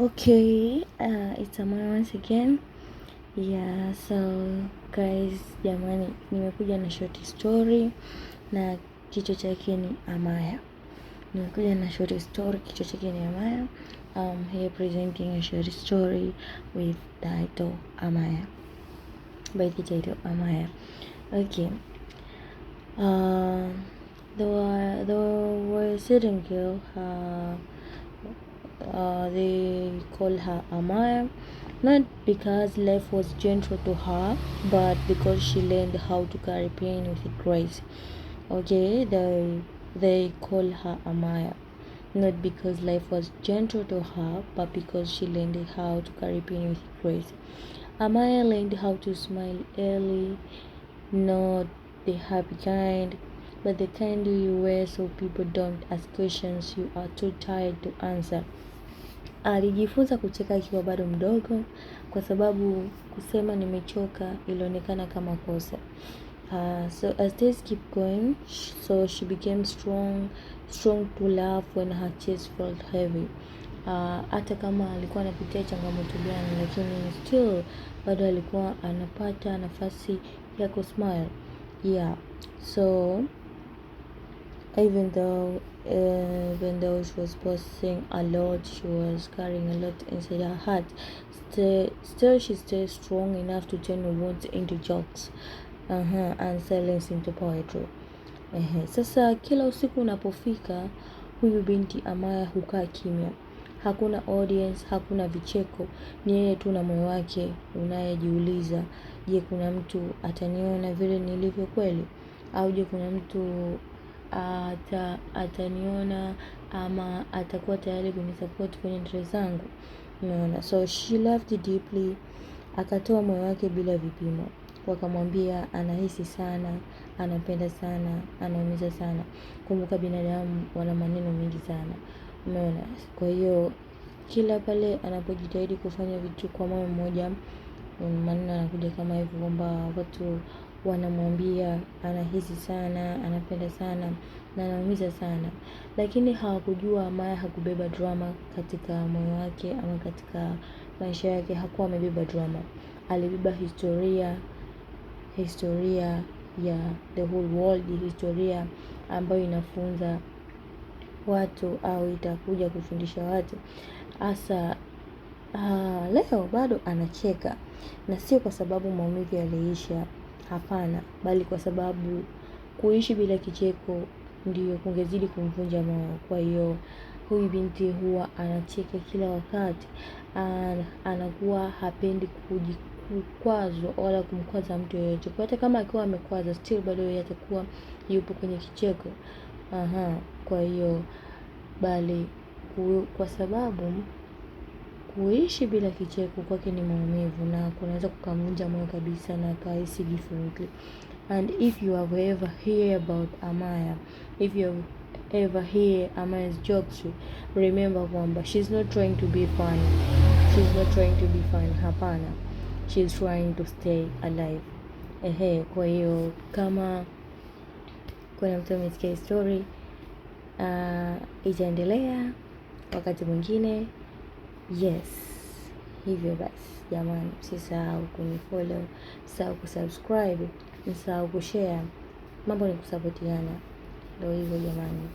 Okay, it's Amaya once again. Yeah, so guys, jamani, nimekuja na short story na kichwa chake ni Amaya. Nimekuja na short story, kichwa chake ni Amaya. Here presenting a short story with title Amaya. By the title Amaya. Okay. There was a certain girl. They call her Amaya, not because life was gentle to her, but because she learned how to carry pain with grace. Okay, they call her Amaya, not because life was gentle to her, but because she learned how to carry pain with grace. Amaya learned how to smile early, not the happy kind, but the kind you wear so people don't ask questions you are too tired to answer. Alijifunza kucheka akiwa bado mdogo kwa sababu kusema nimechoka ilionekana kama kosa. So as days keep going, so she became strong to laugh when her chest felt heavy. Hata kama alikuwa anapitia changamoto gani, lakini still bado alikuwa anapata nafasi ya kusmile. Yeah, so even though she was posting a lot, she was carrying a lot inside her heart, still she stayed strong enough to turn words into jokes and silence into poetry. Sasa kila usiku unapofika, huyu binti Amaya hukaa kimya. Hakuna audience, hakuna vicheko, ni yeye tu na moyo wake unayejiuliza, je, kuna mtu ataniona vile nilivyo kweli? Au je, kuna mtu ataniona ama atakuwa tayari kunisupport kwenye ndoto zangu? Unaona, so she loved deeply. Akatoa moyo wake bila vipimo. Wakamwambia anahisi sana, anapenda sana, anaumiza sana. Kumbuka binadamu wana maneno mengi sana. Umeona, kwa hiyo kila pale anapojitahidi kufanya vitu kwa moyo mmoja, maneno anakuja kama hivyo kwamba watu wanamwambia anahisi sana, anapenda sana na anaumiza sana. Lakini hawakujua Amaya hakubeba drama katika moyo wake ama katika maisha yake. Hakuwa amebeba drama, alibeba historia ya the whole world, historia ambayo inafunza watu au itakuja kufundisha watu. Hasa leo bado anacheka, na sio kwa sababu maumivu yaliisha, hapana, bali kwa sababu kuishi bila kicheko ndiyo kungezidi kumvunja moyo. Kwa hiyo huyu binti huwa anacheka kila wakati, anakuwa hapendi kukwazwa wala kumkwaza mtu yeyote. Kwa hata kama akiwa amekwaza, still bado yeye atakuwa yupo kwenye kicheko. Kwa hiyo bali kwa sababu kuishi bila kicheko kwake ni maumivu, na kunaweza kukamvunja moyo kabisa na akahisi differently. And if you have ever hear about Amaya, if you have ever hear Amaya's jokes, remember kwamba she's not trying to be funny, she's not trying to be fun, hapana, she's trying to stay alive. Kwa hiyo kama kuna mtu amesikia story, itaendelea wakati mwingine. Yes, hivyo basi jamani, msisahau kunifollow, msisahau kusubscribe, msisahau kushare. Mambo ni kusapotiana, ndio hivyo jamani.